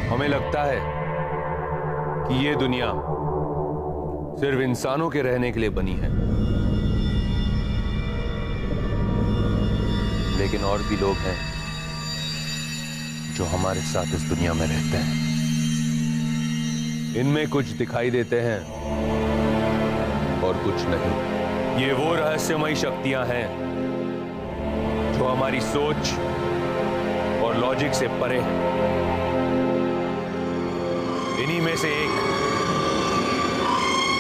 हमें लगता है कि ये दुनिया सिर्फ इंसानों के रहने के लिए बनी है, लेकिन और भी लोग हैं जो हमारे साथ इस दुनिया में रहते हैं। इनमें कुछ दिखाई देते हैं और कुछ नहीं। ये वो रहस्यमयी शक्तियां हैं जो हमारी सोच और लॉजिक से परे हैं। इन्हीं में से एक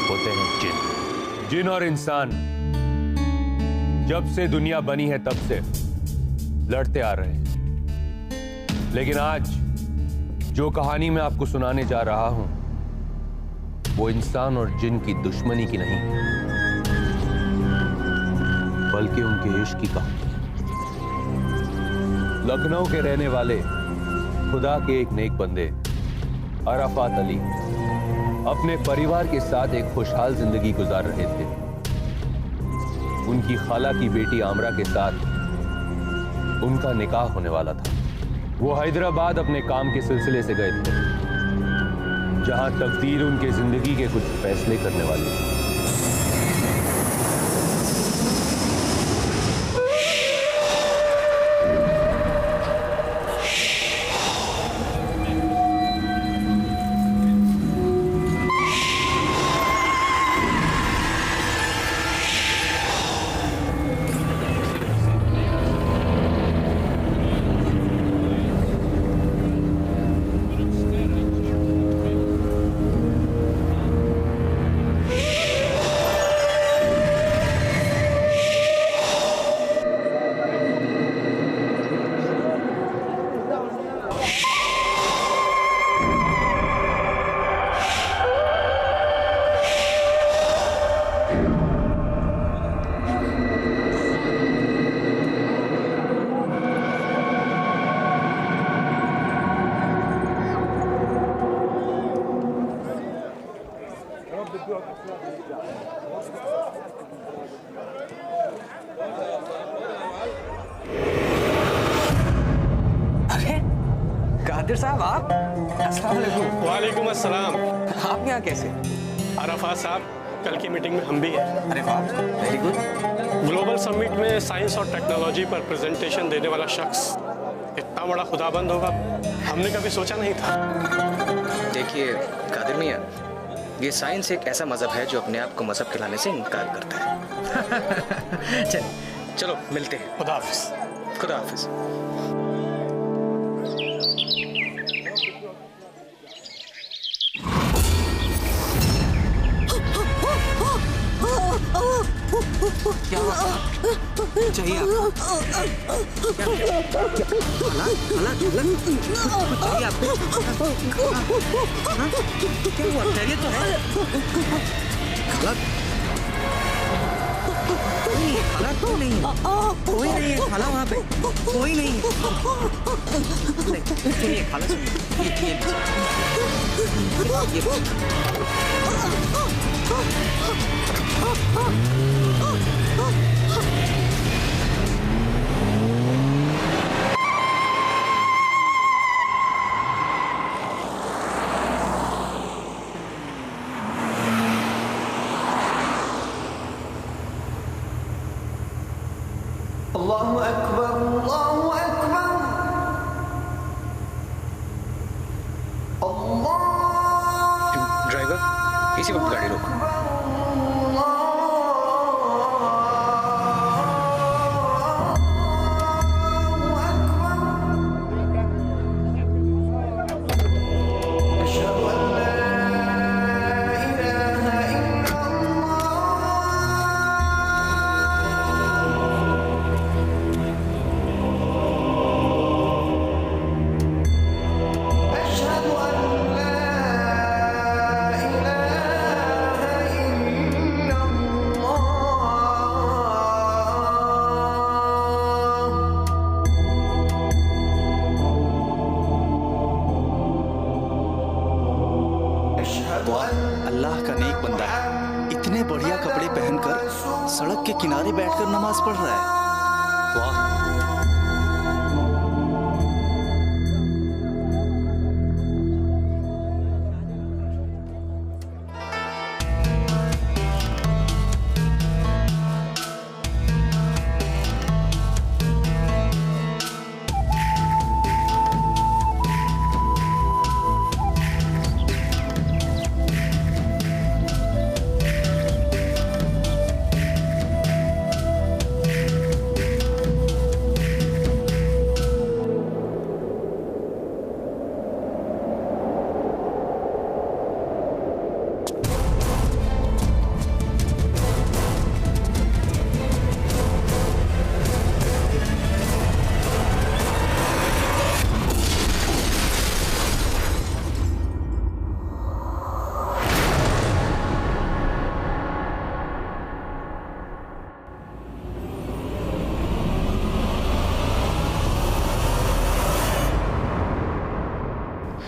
होते हैं जिन। जिन और इंसान जब से दुनिया बनी है तब से लड़ते आ रहे हैं, लेकिन आज जो कहानी मैं आपको सुनाने जा रहा हूं वो इंसान और जिन की दुश्मनी की नहीं, बल्कि उनके इश्क की कहानी है। लखनऊ के रहने वाले खुदा के एक नेक बंदे अराफात अली अपने परिवार के साथ एक खुशहाल जिंदगी गुजार रहे थे। उनकी खाला की बेटी आमरा के साथ उनका निकाह होने वाला था। वो हैदराबाद अपने काम के सिलसिले से गए थे, जहां तकदीर उनके जिंदगी के कुछ फैसले करने वाली थी। साहब आप? अस्सलाम वालेकुम। वालेकुम अस्सलाम। आप यहाँ कैसे? अराफात साहब, कल की मीटिंग में हम भी हैं। अरे वाह, वेरी गुड। ग्लोबल समिट में साइंस और टेक्नोलॉजी पर प्रेजेंटेशन देने वाला शख्स इतना बड़ा खुदाबंद होगा हमने कभी सोचा नहीं था। देखिए कादिर मियां, ये साइंस एक ऐसा मजहब है जो अपने आप को मजहब कहलाने से इनकार करता है। चलो मिलते हैं। खुदा हाफिज। खुदा हाफिज। क्या चाहिए आपको? चाहिए आपको? क्या हुआ? खैरियत तो है? खाला क्यों नहीं है? कोई नहीं है खाला वहाँ पे, कोई नहीं है। सुनिए खाला, सुनिए अल्लाहु अकबर, अल्लाहु अकबर, अल्लाह। ड्राइवर इसी वक्त गाड़ी रोको। अल्लाह का नेक बंदा है, इतने बढ़िया कपड़े पहनकर सड़क के किनारे बैठकर नमाज पढ़ रहा है। वाह।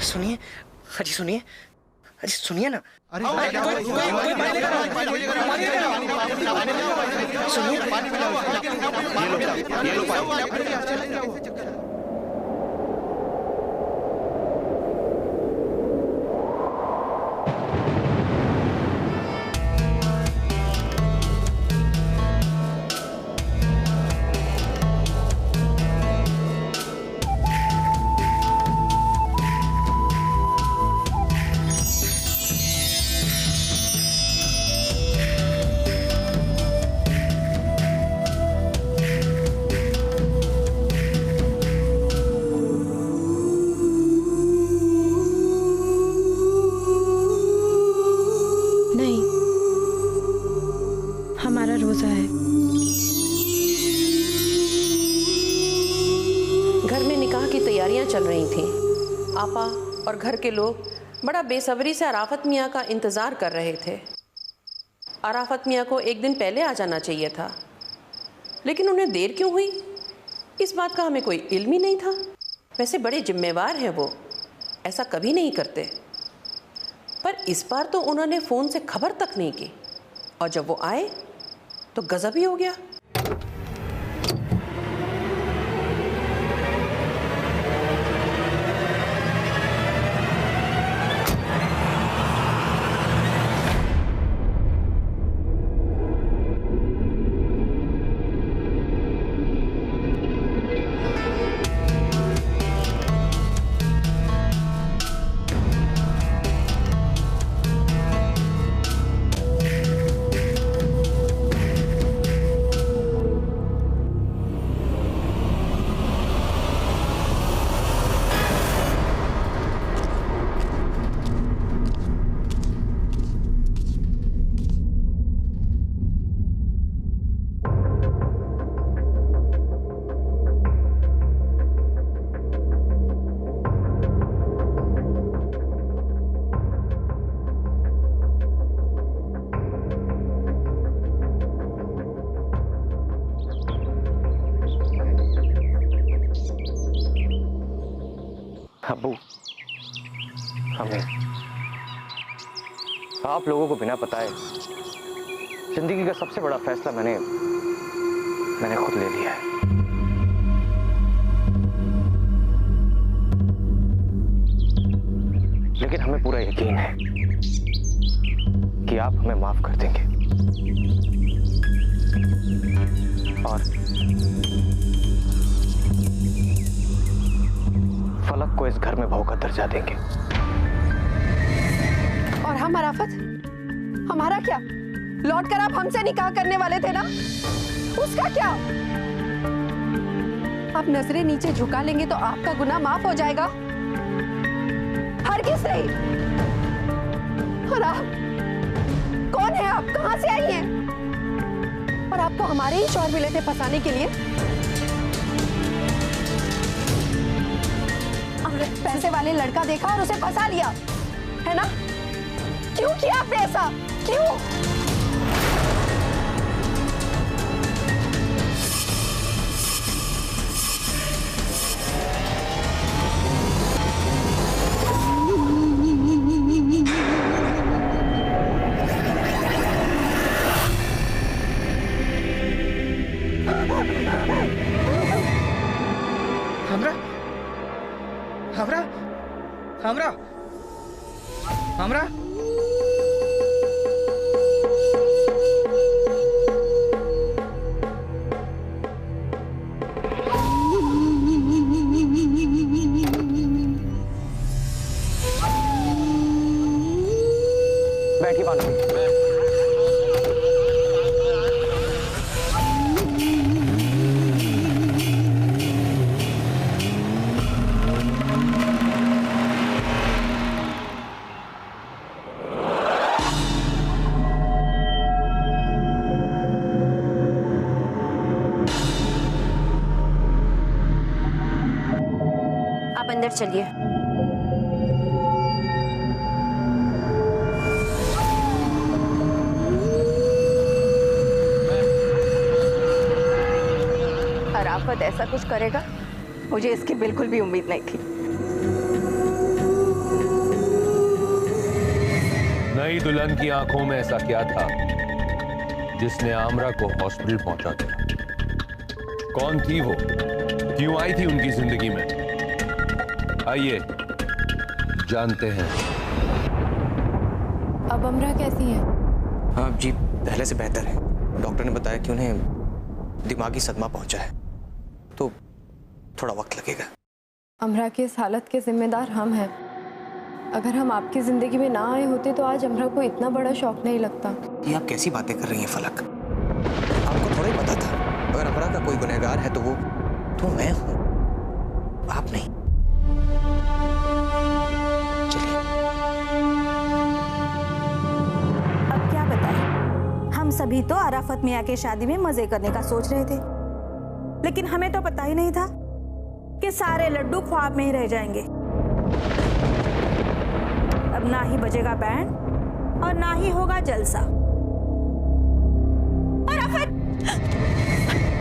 सुनिए अजी, सुनिए अजी, सुनिए ना। अरे हमारा रोजा है। घर में निकाह की तैयारियां चल रही थीं। आपा और घर के लोग बड़ा बेसब्री से अराफत मियाँ का इंतज़ार कर रहे थे। अराफत मियाँ को एक दिन पहले आ जाना चाहिए था, लेकिन उन्हें देर क्यों हुई, इस बात का हमें कोई इल्म ही नहीं था। वैसे बड़े जिम्मेवार हैं वो, ऐसा कभी नहीं करते, पर इस बार तो उन्होंने फ़ोन से खबर तक नहीं की, और जब वो आए तो गजब ही हो गया। अब्बू, हमें आप लोगों को बिना बताए जिंदगी का सबसे बड़ा फैसला मैंने खुद ले लिया है। लेकिन हमें पूरा यकीन है कि आप हमें माफ कर देंगे और फलक को इस घर में बहू का दर्जा देंगे। और हम अराफत, हमारा क्या? लौटकर आप हमसे निकाह करने वाले थे ना, उसका क्या? आप नजरें नीचे झुका लेंगे तो आपका गुनाह माफ हो जाएगा? हरगिज़ नहीं। और आप कौन है? आप कहां से आई हैं? और आपको हमारे ही शौहर मिले थे फंसाने के लिए? पैसे वाले लड़का देखा और उसे फंसा लिया, है ना? क्यों किया आपने ऐसा? क्यों? हमरा हमरा हमरा हमरा बैठी बात। आप अंदर चलिए। अराफत ऐसा कुछ करेगा, मुझे इसकी बिल्कुल भी उम्मीद नहीं थी। दुल्हन की आंखों में ऐसा क्या था जिसने आमरा को हॉस्पिटल पहुंचा दिया? कौन थी वो? क्यों आई थी उनकी जिंदगी में? आइए जानते हैं। अब अमरा कैसी है? हाँ जी, पहले से बेहतर है। डॉक्टर ने बताया कि उन्हें दिमागी सदमा पहुंचा है, तो थोड़ा वक्त लगेगा। अमरा की इस हालत के जिम्मेदार हम हैं। अगर हम आपकी जिंदगी में ना आए होते तो आज अमरा को इतना बड़ा शौक नहीं लगता। ये आप कैसी बातें कर रही हैं फलक? आपको थोड़ा ही पता था अगर अमरा का कोई गुनहगार है तो मैं हूं, आप नहीं। चलिए। अब क्या बताएं? हम सभी तो आराफत मियाँ के शादी में मजे करने का सोच रहे थे, लेकिन हमें तो पता ही नहीं था कि सारे लड्डू ख्वाब में ही रह जाएंगे। अब ना ही बजेगा बैंड और ना ही होगा जलसा। आराफत!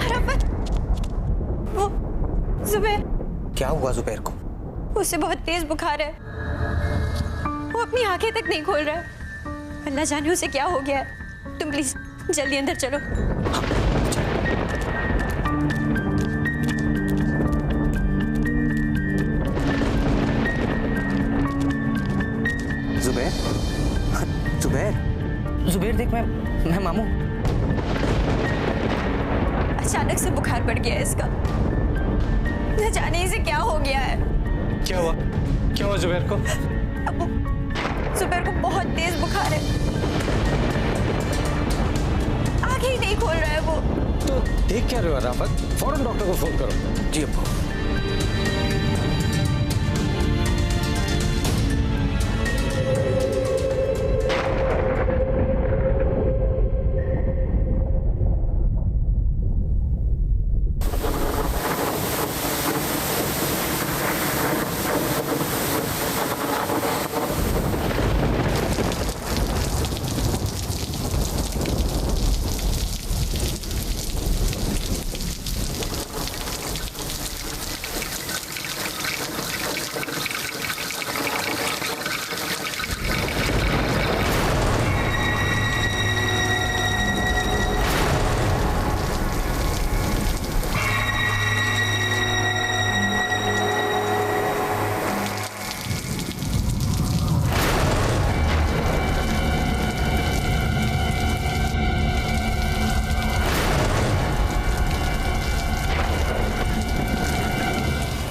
आराफत! वो जुबैर! क्या हुआ जुबैर को? उसे बहुत तेज बुखार है। वो अपनी आंखें तक नहीं खोल रहा है। अल्लाह जाने उसे क्या हो गया है। तुम प्लीज जल्दी अंदर चलो। जुबैर, जुबैर, जुबैर देख, मैं मामू। अचानक से बुखार बढ़ गया है इसका। न जाने इसे क्या हो गया है। क्या हुआ जुबैर को? अब जुबैर को बहुत तेज बुखार है। आंखें ही नहीं खोल रहा है वो। तो देख क्या रहे हो आराफत? फौरन डॉक्टर को फोन करो। जी अब्बू।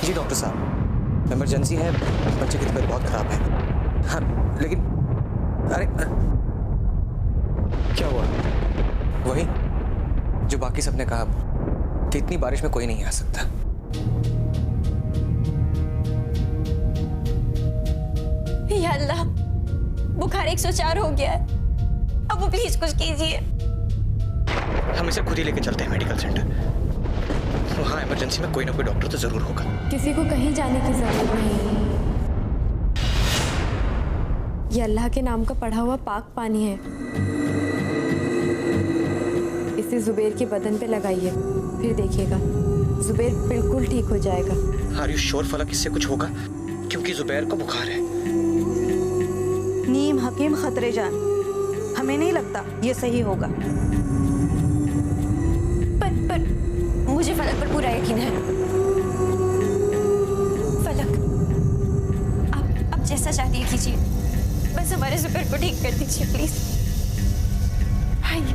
जी डॉक्टर साहब, इमरजेंसी है, बच्चे की तबीयत बहुत खराब है। हाँ लेकिन अरे क्या हुआ? वही जो बाकी सबने कहा कि इतनी बारिश में कोई नहीं आ सकता। या अल्लाह, बुखार 104 हो गया है। अब वो प्लीज कुछ कीजिए। हम इसे खुद ही लेके चलते हैं मेडिकल सेंटर। वहाँ इमरजेंसी में कोई ना कोई डॉक्टर तो जरूर होगा। किसी को कहीं जाने की जरूरत नहीं। ये अल्लाह के नाम का पढ़ा हुआ पाक पानी है। इसे जुबैर के बदन पे लगाइए, फिर देखिएगा जुबैर बिल्कुल ठीक हो जाएगा। आर यू श्योर फलक इससे कुछ होगा? क्योंकि जुबैर को बुखार है। नीम हकीम खतरे जान, हमें नहीं लगता ये सही होगा। पर मुझे फलक पर पूरा यकीन है। फलक, आप जैसा चाहती है कीजिए, बस हमारे जुबैर को ठीक कर दीजिए प्लीज। आइए।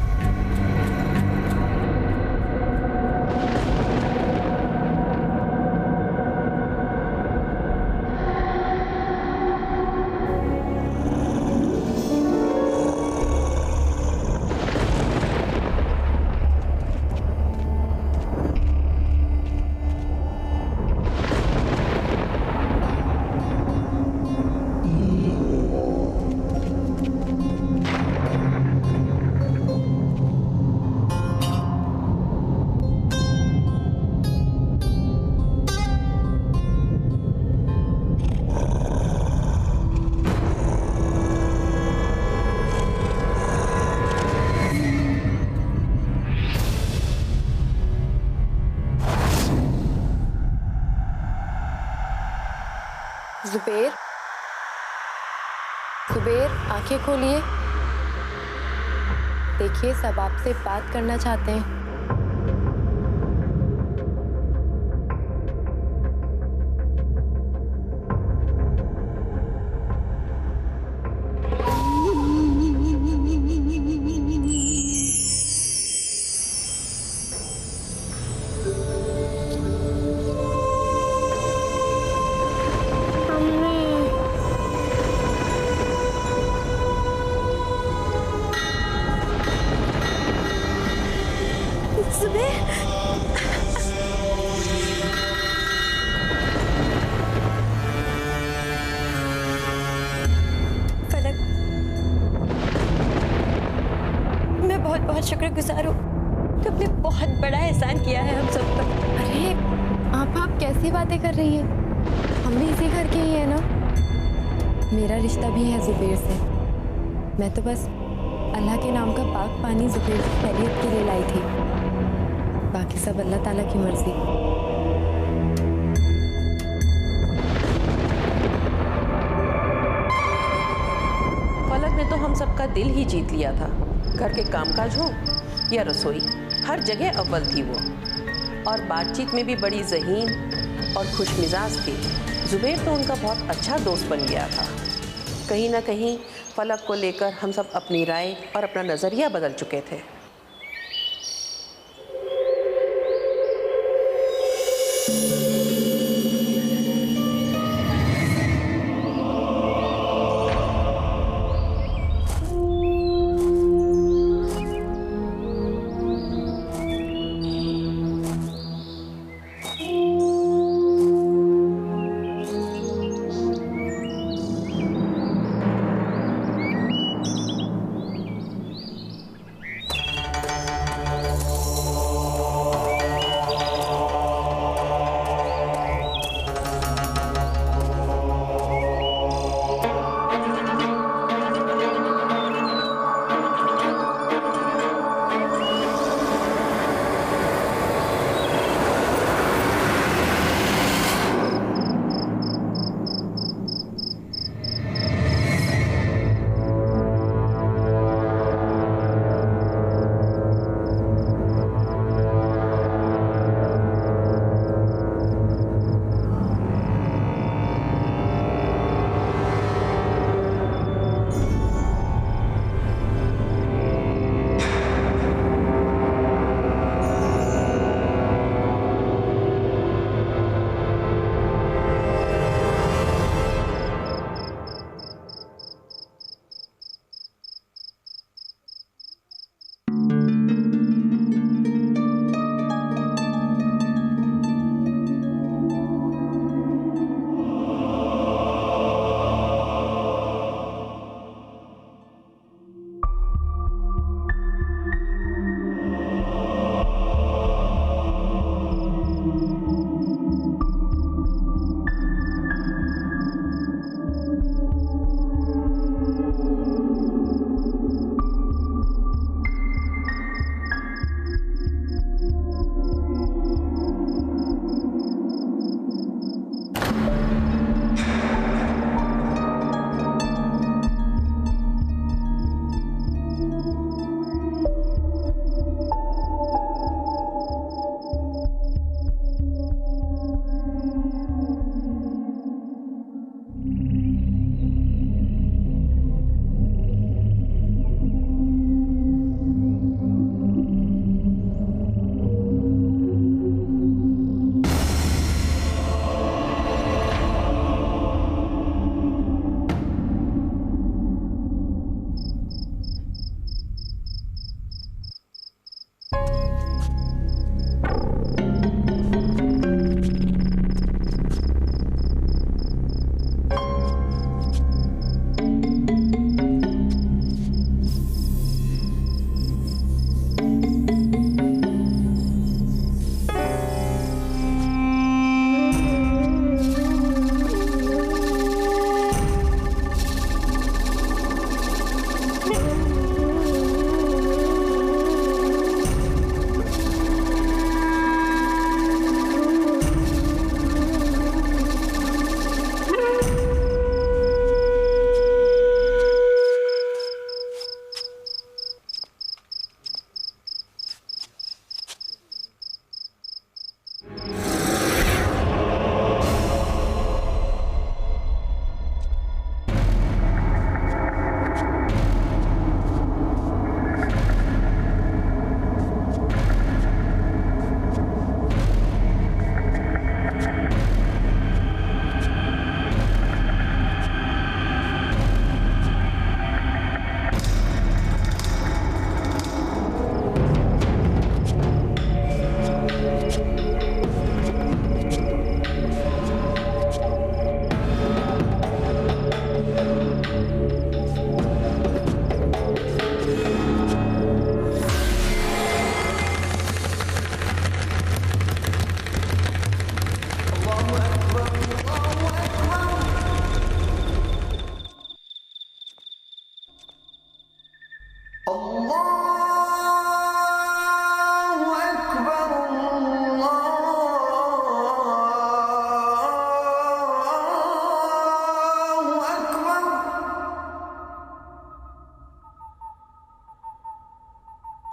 जुबैर, जुबैर आंखें खोलिए। देखिए, सब आपसे बात करना चाहते हैं। फलक, मैं बहुत बहुत शुक्रगुजार हूँ। तुमने बहुत बड़ा एहसान किया है हम सब पर। अरे आप कैसी बातें कर रही हैं? हम भी इसी घर के ही हैं ना। मेरा रिश्ता भी है जुबैर से। मैं तो बस अल्लाह के नाम का पाक पानी जुबैर की खैरियत के लिए लाई थी। बाकी सब अल्लाह ताला की मर्जी। फलक ने तो हम सबका दिल ही जीत लिया था। घर के कामकाज हो या रसोई, हर जगह अव्वल थी वो। और बातचीत में भी बड़ी ज़हीन और खुश मिजाज थी। जुबैर तो उनका बहुत अच्छा दोस्त बन गया था। कहीं ना कहीं फलक को लेकर हम सब अपनी राय और अपना नज़रिया बदल चुके थे।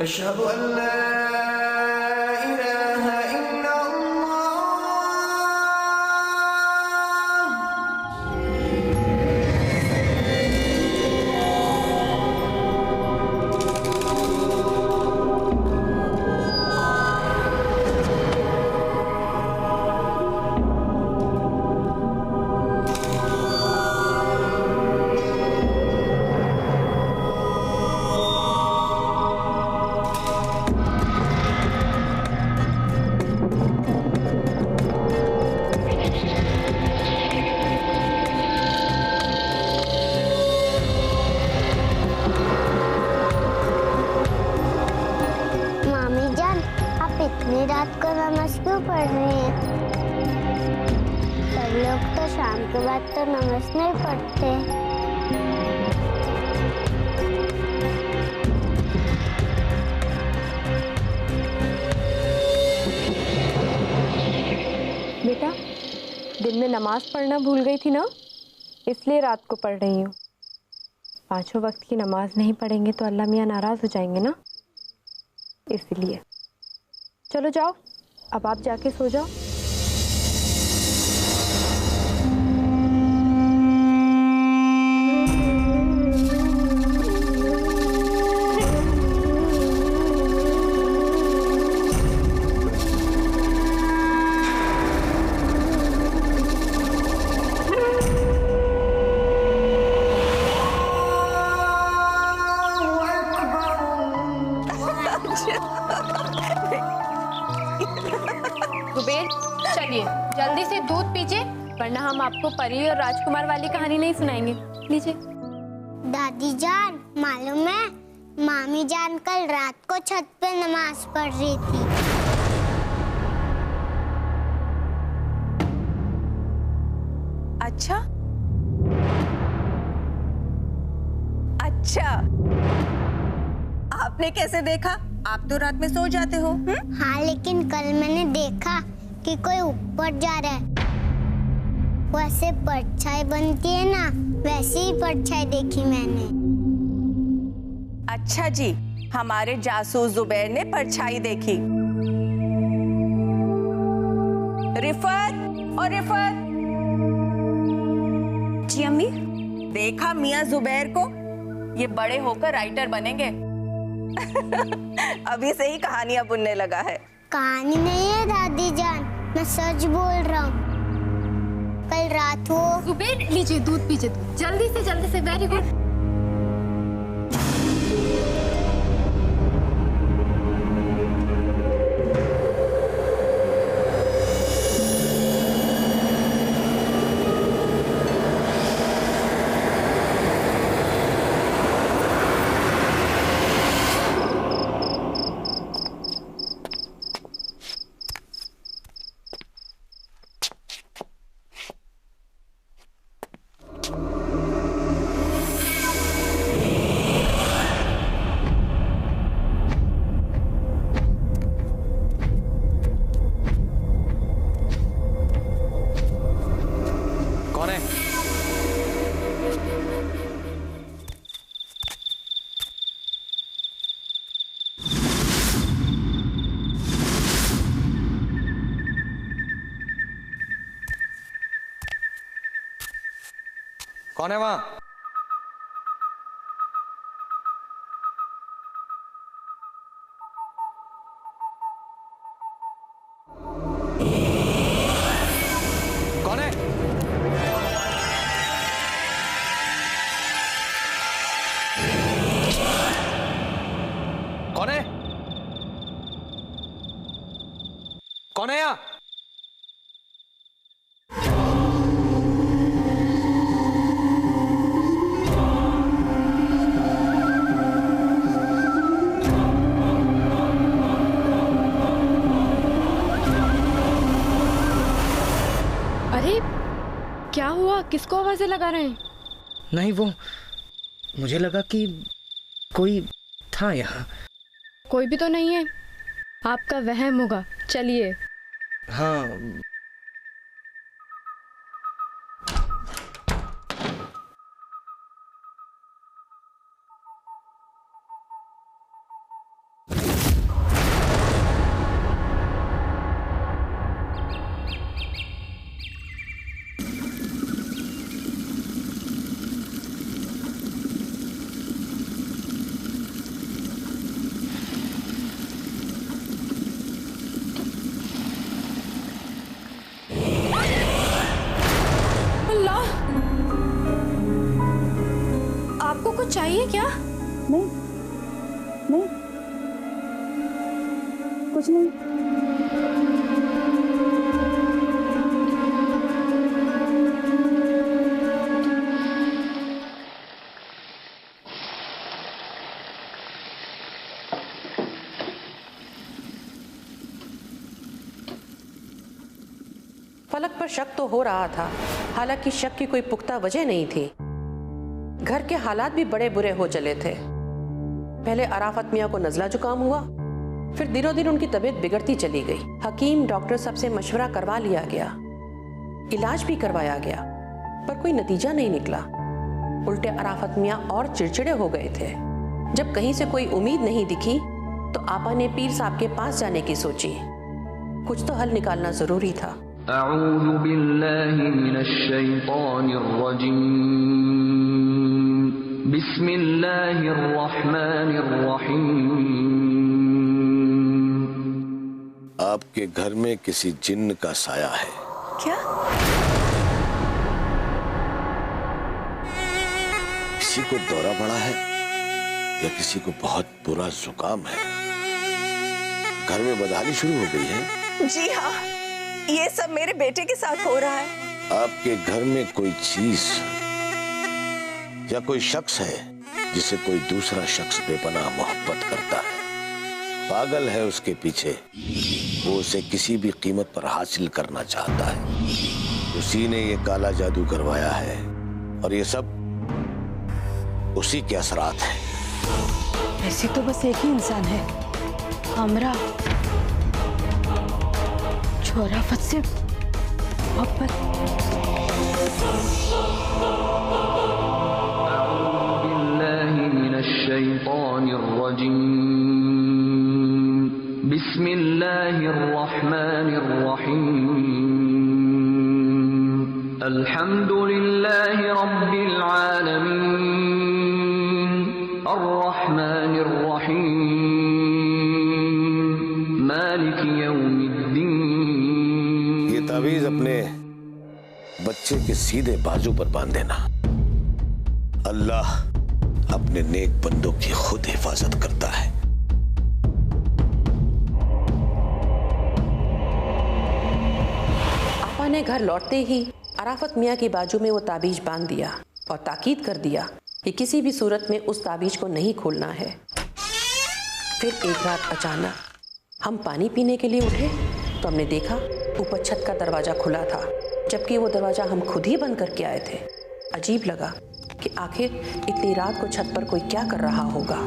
अशहदु अल्ला इलाहा इल्लल्लाह। इतनी रात को नमाज क्यों पढ़ रही हैं? सब लोग तो शाम के बाद तो नमाज नहीं पढ़ते। बेटा, दिन में नमाज पढ़ना भूल गई थी ना, इसलिए रात को पढ़ रही हूँ। 5 वक्त की नमाज नहीं पढ़ेंगे तो अल्लाह मियाँ नाराज हो जाएंगे ना, इसलिए। चलो जाओ, अब आप जाके सो जाओ। जुबेर, चलिए जल्दी से दूध पीजिए, वरना हम आपको परी और राजकुमार वाली कहानी नहीं सुनाएंगे। लीजिए। दादी जान, मालूम है मामी जान कल रात को छत पे नमाज पढ़ रही थी। अच्छा अच्छा, आपने कैसे देखा? आप तो रात में सो जाते हो। हाँ, लेकिन कल मैंने देखा कि कोई ऊपर जा रहा है। वैसे परछाई बनती है ना, वैसी ही परछाई देखी मैंने। अच्छा जी, हमारे जासूस जुबैर ने परछाई देखी। रिफत और रिफत। जी अम्मी। देखा मियाँ जुबैर को? ये बड़े होकर राइटर बनेंगे। अभी से ही कहानियां बुनने लगा है। कहानी नहीं है दादी जान, मैं सच बोल रहा हूँ। कल रात वो जुबेर, लीजिए दूध पीजिए, जल्दी से, वेरी गुड। कौन है वहां? कौन है? कौन है? कौन है यहाँ? अरे क्या हुआ, किसको आवाजें लगा रहे हैं? नहीं, वो मुझे लगा कि कोई था यहाँ। कोई भी तो नहीं है, आपका वहम होगा। चलिए। हाँ, आपको कुछ चाहिए क्या? नहीं नहीं, कुछ नहीं। फलक पर शक तो हो रहा था, हालांकि शक की कोई पुख्ता वजह नहीं थी। घर के हालात भी बड़े बुरे हो चले थे। पहले अराफत मियाँ को नज़ला जुकाम हुआ, फिर दिनों दिन उनकी तबीयत बिगड़ती चली गई। हकीम डॉक्टर सबसे मशवरा करवा लिया गया, इलाज भी करवाया गया, पर कोई नतीजा नहीं निकला। उल्टे अराफत मियाँ और चिड़चिड़े हो गए थे। जब कहीं से कोई उम्मीद नहीं दिखी तो आपा ने पीर साहब के पास जाने की सोची। कुछ तो हल निकालना जरूरी था। अऊज़ु बिल्लाहि मिनश शैतानिर रजीम। बिस्मिल्लाहिर रहमानिर रहीम। आपके घर में किसी जिन्न का साया है। क्या? किसी को दौरा पड़ा है या किसी को बहुत बुरा जुकाम है। घर में बदहाली शुरू हो गई है। जी हाँ, ये सब मेरे बेटे के साथ हो रहा है। आपके घर में कोई चीज या कोई शख्स है जिसे कोई दूसरा शख्स बेपनाह मोहब्बत करता है, पागल है उसके पीछे, वो उसे किसी भी कीमत पर हासिल करना चाहता है। उसी ने ये काला जादू करवाया है और ये सब उसी के असरात हैं। ऐसी तो बस एक ही इंसान है, हमरा, जो अराफत से मोहब्बत। बिस्मिल्लाहिर रहमानिर रहीम। अल्हम्दुलिल्लाहि रब्बिल आलमीन। अर्रहमानिर रहीम। मालिक यौमिद्दीन। ये तावीज अपने बच्चे के सीधे बाजू पर बांध देना। अल्लाह अपने नेक बंदों की खुद हिफाजत करता है। आपा ने घर लौटते ही अराफत मियाँ की बाजू में वो ताबीज बांध दिया और ताकीद कर दिया कि किसी भी सूरत में उस ताबीज को नहीं खोलना है। फिर एक रात अचानक हम पानी पीने के लिए उठे तो हमने देखा ऊपर छत का दरवाजा खुला था, जबकि वो दरवाजा हम खुद ही बंद करके आए थे। अजीब लगा कि आखिर इतनी रात को छत पर कोई क्या कर रहा होगा।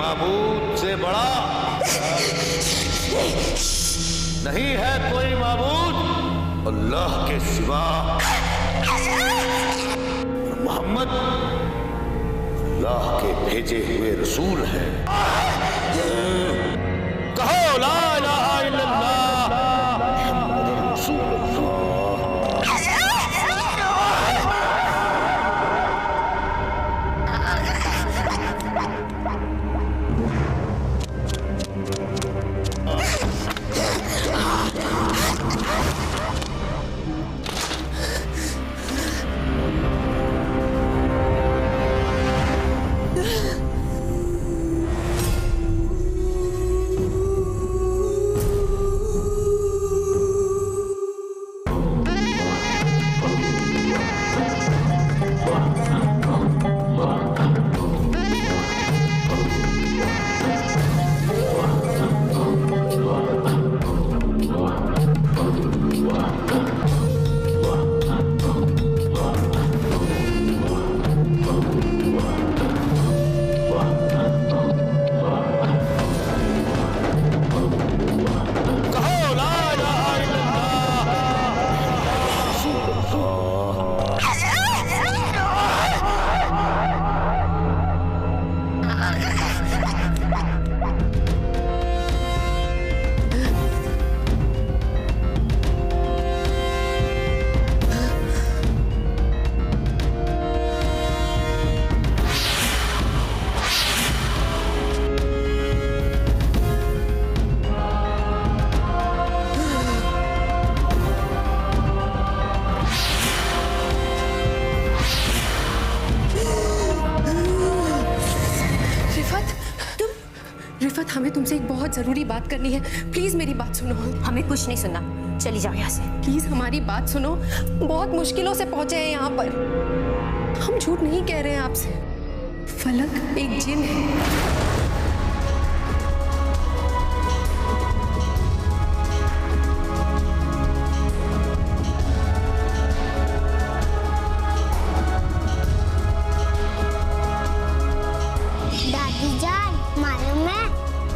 माबूद से बड़ा नहीं है कोई माबूद अल्लाह के सिवा। मोहम्मद अल्लाह के भेजे हुए रसूल हैं। कहो ला इलाहा इल्लल्लाह मुहम्मदुर रसूलुल्लाह। रिफत, हमें तुमसे एक बहुत जरूरी बात करनी है। प्लीज मेरी बात सुनो। हमें कुछ नहीं सुनना, चली जाओ यहाँ से। प्लीज हमारी बात सुनो, बहुत मुश्किलों से पहुंचे हैं यहाँ पर। हम झूठ नहीं कह रहे हैं आपसे। फलक एक जिन है।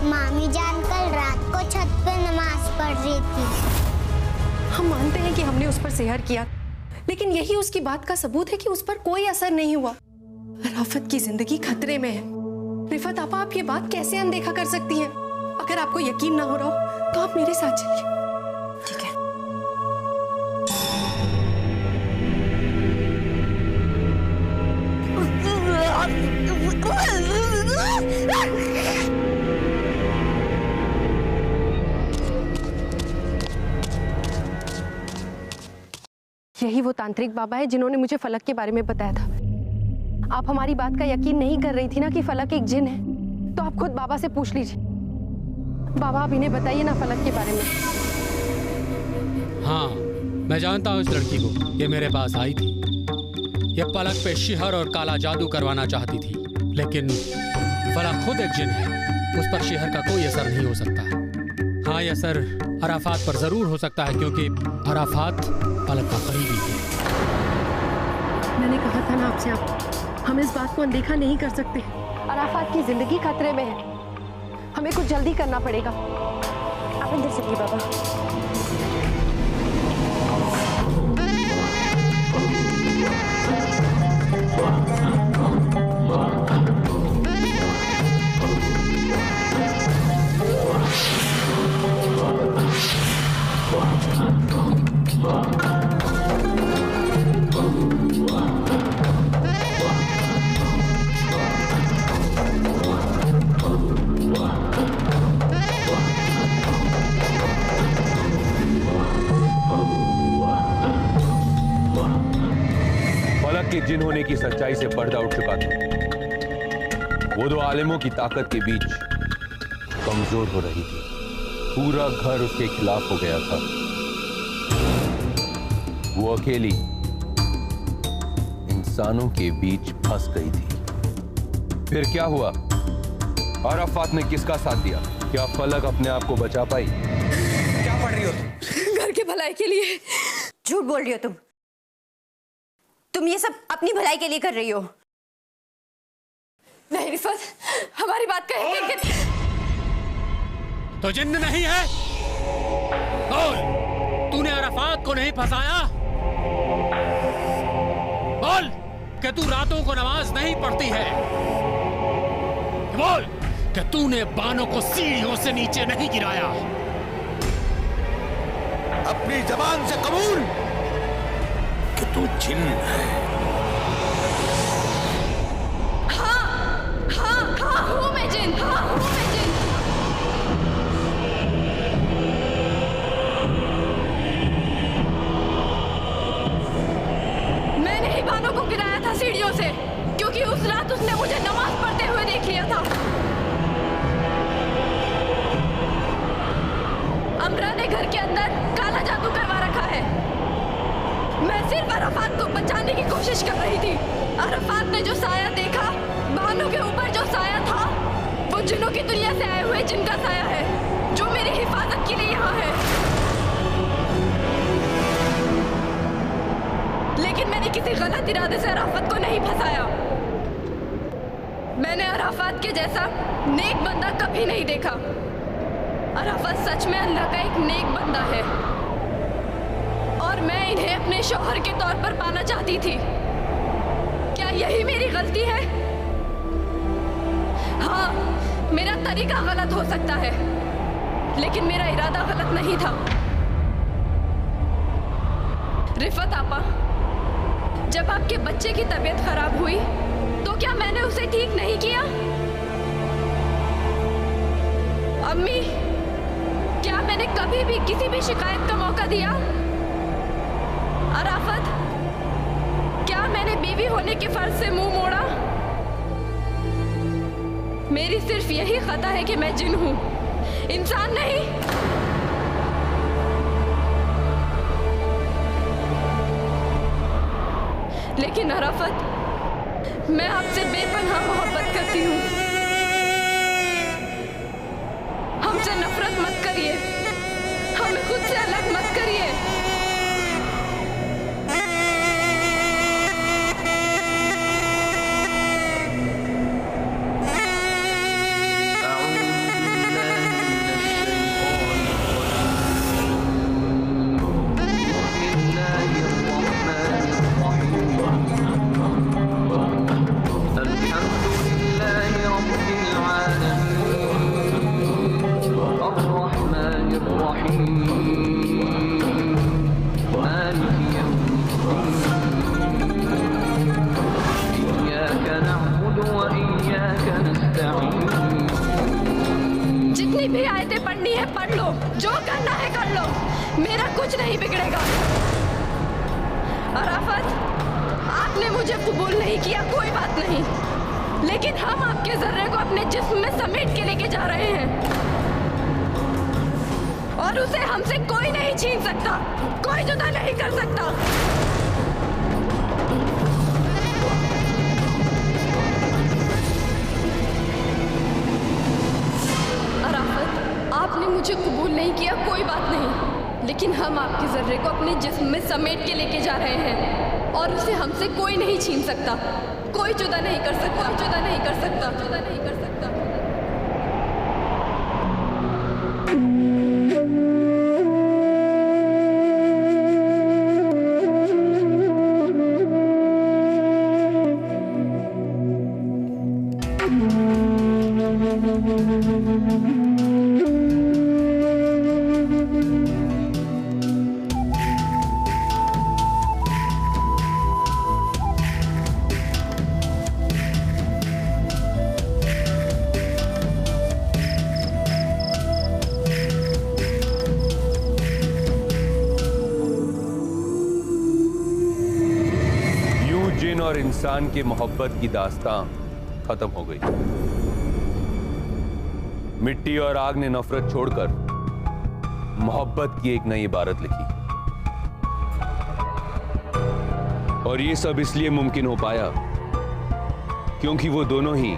मामी जान कल रात को छत पे नमाज पढ़ रही थी। हम मानते हैं कि हमने उस पर सेहर किया, लेकिन यही उसकी बात का सबूत है कि उस पर कोई असर नहीं हुआ। राफत की जिंदगी खतरे में है। रिफत आपा, आप ये बात कैसे अनदेखा कर सकती हैं? अगर आपको यकीन ना हो रहा हो तो आप मेरे साथ चलिए। ठीक है। यही वो तांत्रिक बाबा है जिन्होंने मुझे फलक के बारे में बताया था। आप हमारी बात का यकीन नहीं कर रही थी ना कि फलक एक जिन है, तो आप खुद बाबा से पूछ लीजिए। बाबा, आप इन्हें बताइए ना फलक के बारे में। हाँ, मैं जानता हूँ इस लड़की को। ये मेरे पास आई थी। ये पलक पे शिहर और काला जादू करवाना चाहती थी, लेकिन फलक खुद एक जिन है। उस पर शिहर का कोई असर नहीं हो सकता। हाँ, ये असर अराफात पर जरूर हो सकता है, क्योंकि अराफात फलक का करीबी है। मैंने कहा था ना आपसे, हम इस बात को अनदेखा नहीं कर सकते। अराफात की जिंदगी खतरे में है। हमें कुछ जल्दी करना पड़ेगा। आप अंदर चलिए बाबा। के जिन होने की सच्चाई से पर्दा उठ चुका था। वो दो आलिमों की ताकत के बीच कमजोर हो रही थी। पूरा घर उसके खिलाफ हो गया था। वो अकेली इंसानों के बीच फंस गई थी। फिर क्या हुआ? अराफात ने किसका साथ दिया? क्या फलक अपने आप को बचा पाई? क्या पढ़ रही हो तुम? घर के भलाई के लिए। झूठ बोल रही हो तुम ये सब अपनी भलाई के लिए कर रही हो। नहीं रिफत, हमारी बात का यकीन कर। तो जिन्न नहीं है? बोल, तूने अराफात को नहीं फंसाया? बोल कि तू रातों को नमाज नहीं पढ़ती है? बोल कि तूने बानों को सीढ़ियों से नीचे नहीं गिराया? अपनी जबान से कबूल कि तू जिन्न है। हाँ हूँ मैं जिन, हाँ हूँ मैं जिन। मैंने ही बानों को गिराया था सीढ़ियों से, क्योंकि उस रात उसने मुझे नमाज पढ़ते हुए देख लिया था। अमरा ने घर के अंदर काला जादू करवा रखा है। मैं सिर्फ अराफात को बचाने की कोशिश कर रही थी। अराफात ने जो साया देखा, बानों के ऊपर जो साया था, वो जिन्नों की दुनिया से आए हुए जिन का साया है, जो मेरी हिफाजत के लिए यहाँ है। लेकिन मैंने किसी गलत इरादे से अराफात को नहीं फंसाया। मैंने अराफात के जैसा नेक बंदा कभी नहीं देखा। अराफात सच में अल्लाह का एक नेक बंदा है और मैं इन्हें अपने शौहर के तौर पर पाना चाहती थी। क्या यही मेरी गलती है? हाँ, मेरा तरीका गलत हो सकता है, लेकिन मेरा इरादा गलत नहीं था। रिफत आपा, जब आपके बच्चे की तबीयत खराब हुई तो क्या मैंने उसे ठीक नहीं किया? अम्मी, क्या मैंने कभी भी किसी भी शिकायत का मौका दिया? अराफत, क्या मैंने बीवी होने के फर्ज से मुंह मोड़ा? मेरी सिर्फ यही खता है कि मैं जिन हूं, इंसान नहीं। लेकिन अराफत, मैं आपसे बेपनाह मोहब्बत करती हूँ। हमसे नफरत मत करिए, हमें खुद से अलग मत करिए। जितनी भी आयतें पढ़नी है पढ़ लो, जो करना है कर लो, मेरा कुछ नहीं बिगड़ेगा। अराफत, आपने मुझे कबूल नहीं किया, कोई बात नहीं, लेकिन हम आपके जर्रे को अपने जिस्म में समेट के लेके जा रहे हैं और उसे हमसे कोई नहीं छीन सकता, कोई जुदा नहीं कर सकता। आपने मुझे कबूल नहीं किया, कोई बात नहीं, लेकिन हम आपके जर्रे को अपने जिस्म में समेट के लेके जा रहे हैं और उसे हमसे कोई नहीं छीन सकता, कोई जुदा नहीं कर सकता, जुदा नहीं कर सकता, जुदा नहीं कर सकता। और इंसान की मोहब्बत की दास्तां खत्म हो गई। मिट्टी और आग ने नफरत छोड़कर मोहब्बत की एक नई इबारत लिखी और ये सब इसलिए मुमकिन हो पाया क्योंकि वो दोनों ही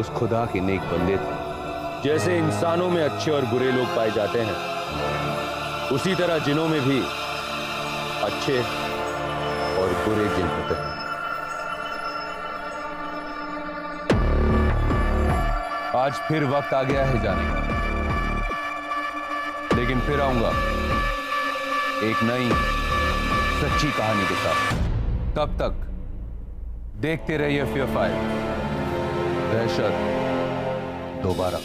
उस खुदा के नेक बंदे थे। जैसे इंसानों में अच्छे और बुरे लोग पाए जाते हैं, उसी तरह जिनों में भी अच्छे और बुरे जिन होते हैं। आज फिर वक्त आ गया है जाने का, लेकिन फिर आऊंगा एक नई सच्ची कहानी के साथ। तब तक देखते रहिए फियर फाइव, दहशत दोबारा।